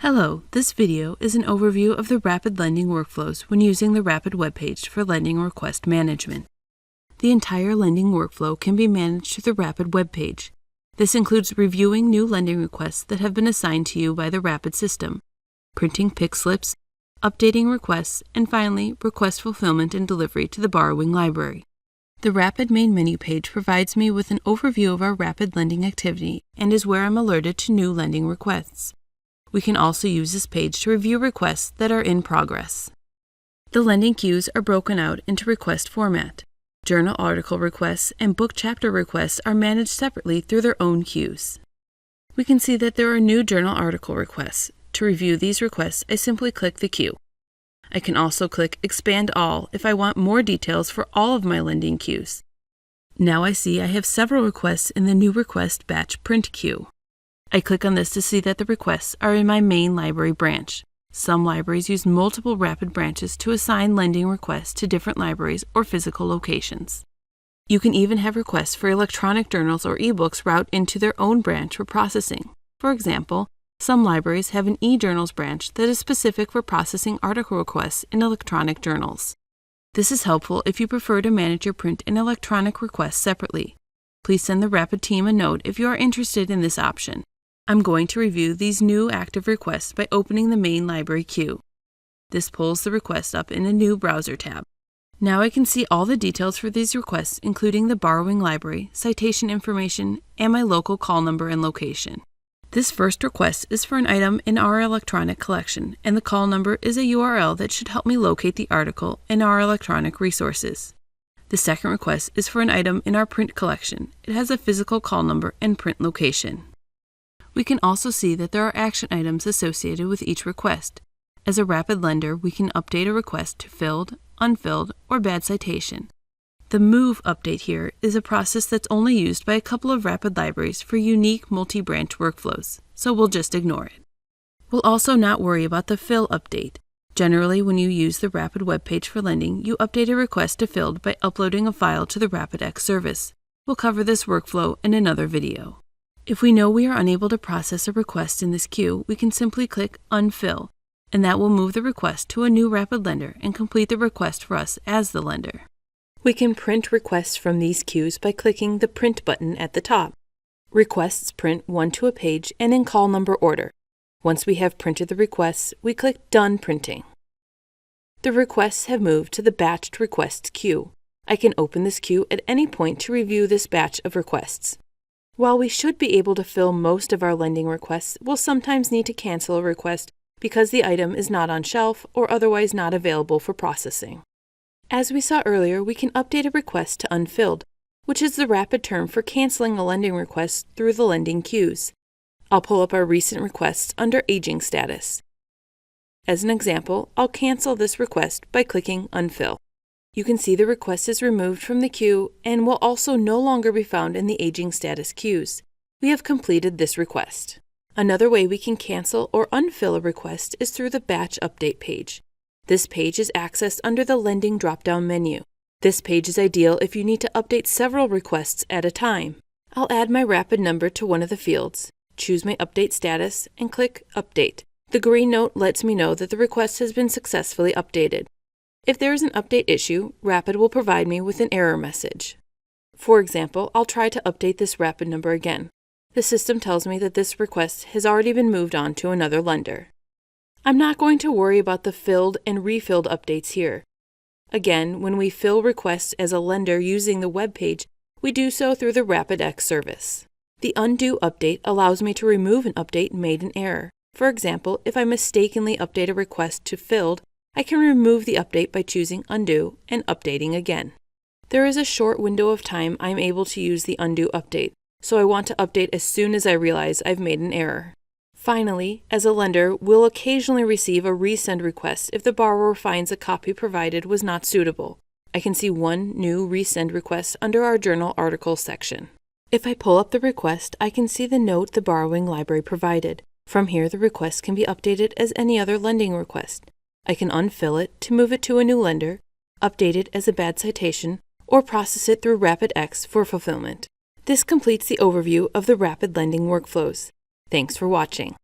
Hello, this video is an overview of the Rapid Lending workflows when using the Rapid webpage for lending request management. The entire lending workflow can be managed through the Rapid webpage. This includes reviewing new lending requests that have been assigned to you by the Rapid system, printing PIC slips, updating requests, and finally, request fulfillment and delivery to the borrowing library. The Rapid main menu page provides me with an overview of our Rapid lending activity and is where I'm alerted to new lending requests. We can also use this page to review requests that are in progress. The lending queues are broken out into request format. Journal article requests and book chapter requests are managed separately through their own queues. We can see that there are new journal article requests. To review these requests, I simply click the queue. I can also click Expand All if I want more details for all of my lending queues. Now I see I have several requests in the New Request Batch Print queue. I click on this to see that the requests are in my main library branch. Some libraries use multiple Rapid branches to assign lending requests to different libraries or physical locations. You can even have requests for electronic journals or ebooks route into their own branch for processing. For example, some libraries have an e-journals branch that is specific for processing article requests in electronic journals. This is helpful if you prefer to manage your print and electronic requests separately. Please send the Rapid team a note if you are interested in this option. I'm going to review these new active requests by opening the main library queue. This pulls the request up in a new browser tab. Now I can see all the details for these requests, including the borrowing library, citation information, and my local call number and location. This first request is for an item in our electronic collection, and the call number is a URL that should help me locate the article in our electronic resources. The second request is for an item in our print collection. It has a physical call number and print location. We can also see that there are action items associated with each request. As a Rapid lender, we can update a request to filled, unfilled, or bad citation. The Move update here is a process that's only used by a couple of Rapid libraries for unique multi-branch workflows, so we'll just ignore it. We'll also not worry about the Fill update. Generally, when you use the Rapid webpage for lending, you update a request to filled by uploading a file to the RapidX service. We'll cover this workflow in another video. If we know we are unable to process a request in this queue, we can simply click Unfill, and that will move the request to a new Rapid lender and complete the request for us as the lender. We can print requests from these queues by clicking the Print button at the top. Requests print one to a page and in call number order. Once we have printed the requests, we click Done Printing. The requests have moved to the Batched Requests queue. I can open this queue at any point to review this batch of requests. While we should be able to fill most of our lending requests, we'll sometimes need to cancel a request because the item is not on shelf or otherwise not available for processing. As we saw earlier, we can update a request to unfilled, which is the Rapid term for canceling a lending request through the lending queues. I'll pull up our recent requests under Aging Status. As an example, I'll cancel this request by clicking Unfill. You can see the request is removed from the queue and will also no longer be found in the Aging Status queues. We have completed this request. Another way we can cancel or unfill a request is through the Batch Update page. This page is accessed under the Lending drop-down menu. This page is ideal if you need to update several requests at a time. I'll add my Rapid number to one of the fields, choose my update status, and click Update. The green note lets me know that the request has been successfully updated. If there is an update issue, Rapid will provide me with an error message. For example, I'll try to update this Rapid number again. The system tells me that this request has already been moved on to another lender. I'm not going to worry about the filled and refilled updates here. Again, when we fill requests as a lender using the web page, we do so through the RapidX service. The Undo update allows me to remove an update made in error. For example, if I mistakenly update a request to filled, I can remove the update by choosing Undo and updating again. There is a short window of time I'm able to use the Undo update, so I want to update as soon as I realize I've made an error. Finally, as a lender, we'll occasionally receive a resend request if the borrower finds a copy provided was not suitable. I can see one new resend request under our Journal Article section. If I pull up the request, I can see the note the borrowing library provided. From here, the request can be updated as any other lending request. I can unfill it to move it to a new lender, update it as a bad citation, or process it through RapidX for fulfillment. This completes the overview of the Rapid lending workflows. Thanks for watching.